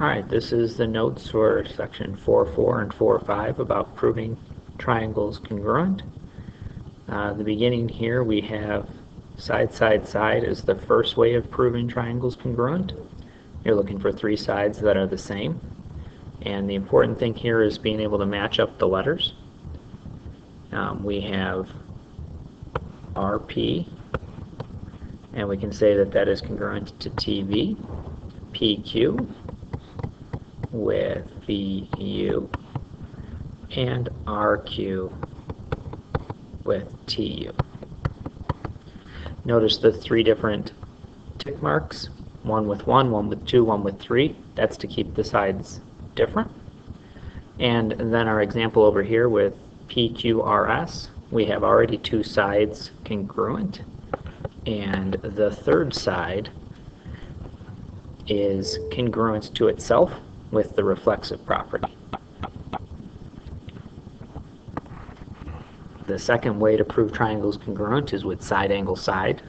Alright, this is the notes for section 4.4 and 4.5 about proving triangles congruent. The beginning here we have side, side, side is the first way of proving triangles congruent. You're looking for three sides that are the same. And the important thing here is being able to match up the letters. We have RP, and we can say that that is congruent to TV, PQ, with VU, and RQ with TU. Notice the three different tick marks, one with 1, one with 2, one with 3. That's to keep the sides different. And then our example over here with PQRS, we have already two sides congruent, and the third side is congruent to itself with the reflexive property. The second way to prove triangles congruent is with side angle side.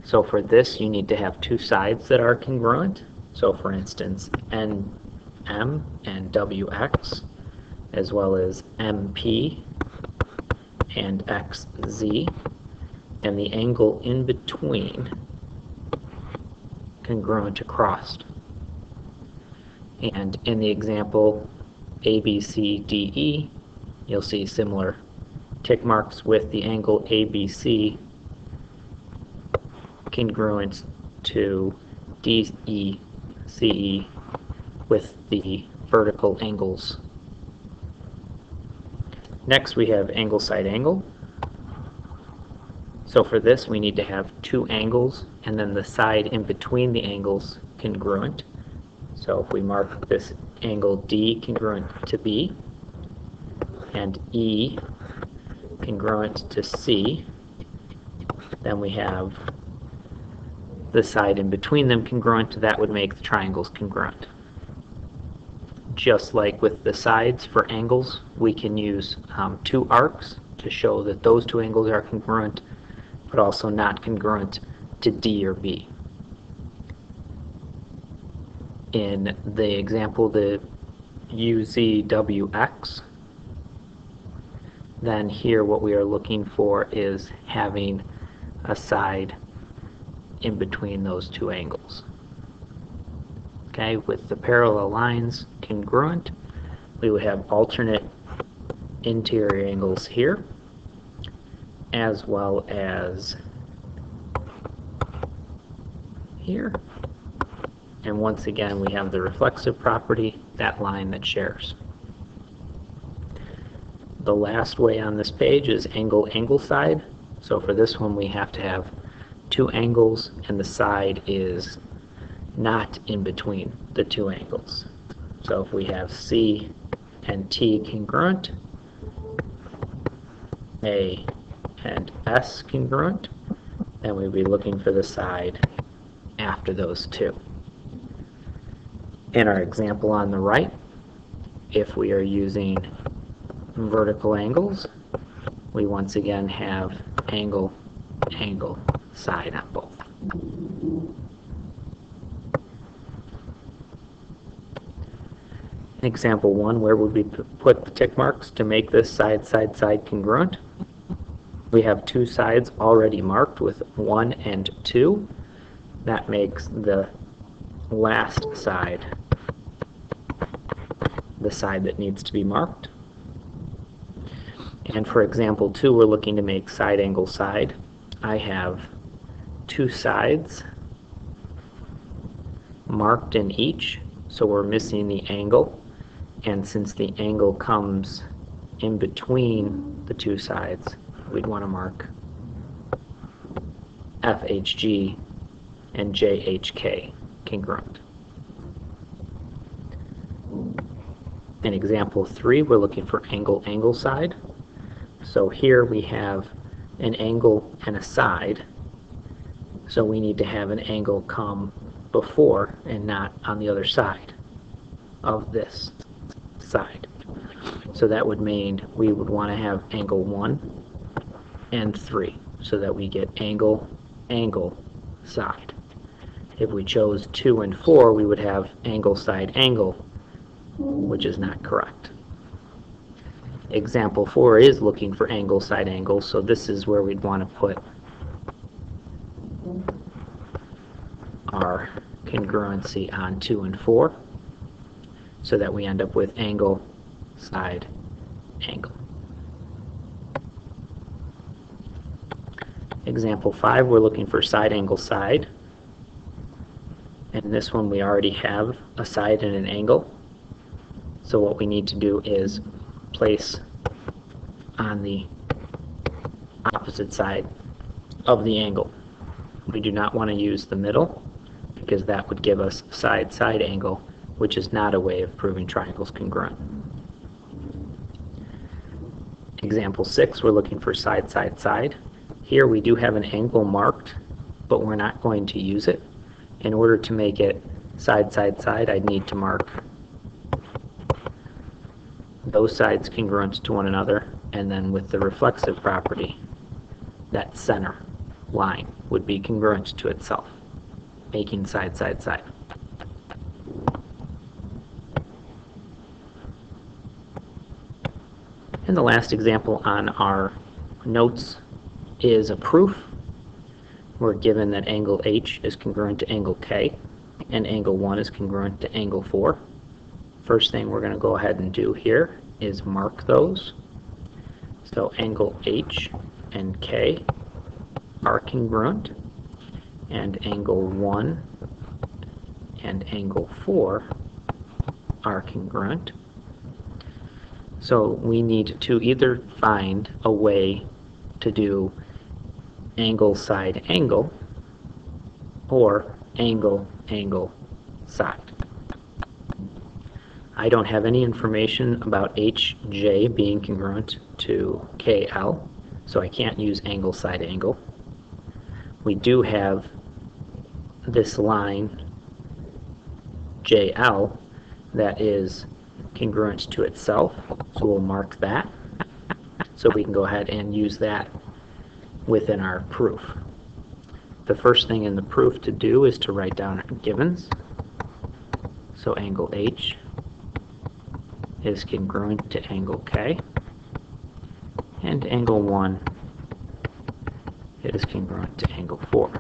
So for this you need to have two sides that are congruent. So for instance NM and WX, as well as MP and XZ, and the angle in between congruent across. And in the example ABCDE, you'll see similar tick marks with the angle ABC congruent to DECE with the vertical angles. Next we have angle side angle. So for this we need to have two angles and then the side in between the angles congruent. So if we mark this angle D congruent to B and E congruent to C, then we have the side in between them congruent. That would make the triangles congruent. Just like with the sides for angles, we can use two arcs to show that those two angles are congruent, but also not congruent to D or B. In the example, the UZWX, then here what we are looking for is having a side in between those two angles. Okay, with the parallel lines congruent, we would have alternate interior angles here, as well as here. And once again, we have the reflexive property, that line that shares. The last way on this page is angle, angle side. So for this one, we have to have two angles, and the side is not in between the two angles. So if we have C and T congruent, A and S congruent, then we'd be looking for the side after those two. In our example on the right, if we are using vertical angles, we once again have angle, angle, side on both. In example 1, where would we put the tick marks to make this side, side, side congruent? We have two sides already marked with 1 and 2. That makes the last side the side that needs to be marked. And for example 2, we're looking to make side angle side. I have two sides marked in each, so we're missing the angle, and since the angle comes in between the two sides, we'd want to mark FHG and JHK congruent. In example 3, we're looking for angle, angle side. So here we have an angle and a side, so we need to have an angle come before and not on the other side of this side. So that would mean we would want to have angle 1 and 3, so that we get angle, angle, side. If we chose 2 and 4, we would have angle side angle, which is not correct. Example 4 is looking for angle side angle, so this is where we'd want to put our congruency on 2 and 4, so that we end up with angle side angle. Example 5, we're looking for side angle side. In this one we already have a side and an angle. So what we need to do is place on the opposite side of the angle. We do not want to use the middle because that would give us side-side angle, which is not a way of proving triangles congruent. Example 6, we're looking for side-side-side. Here we do have an angle marked, but we're not going to use it. In order to make it side-side-side, I'd need to mark those sides congruent to one another, and then with the reflexive property, that center line would be congruent to itself, making side-side-side. And the last example on our notes is a proof. We're given that angle H is congruent to angle K, and angle 1 is congruent to angle 4. First thing we're going to go ahead and do here is mark those. So angle H and K are congruent, and angle 1 and angle 4 are congruent. So we need to either find a way to do angle side angle or angle angle side. I don't have any information about HJ being congruent to KL, so I can't use angle side angle. We do have this line JL that is congruent to itself, so we'll mark that so we can go ahead and use that within our proof. The first thing in the proof to do is to write down our givens. So angle H is congruent to angle K, and angle 1 is congruent to angle 4.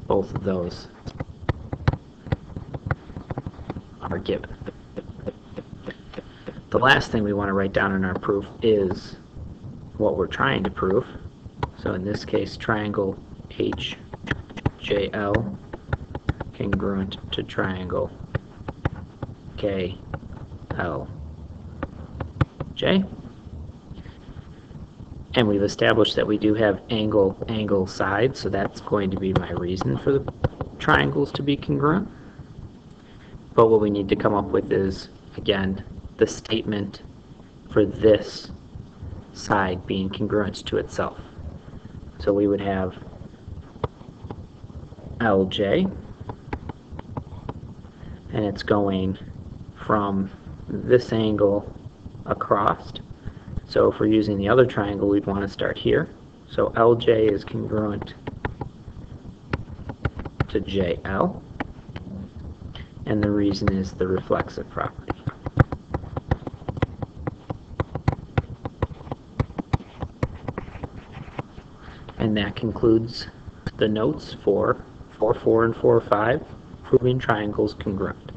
Both of those are given. The last thing we want to write down in our proof is what we're trying to prove. So in this case, triangle HJL congruent to triangle KLJ. And we've established that we do have angle side, so that's going to be my reason for the triangles to be congruent. But what we need to come up with is, again, the statement for this side being congruent to itself. So we would have LJ, and it's going from this angle across. So if we're using the other triangle, we'd want to start here. So LJ is congruent to JL, and the reason is the reflexive property. And that concludes the notes for 4.4 and 4.5, proving triangles congruent.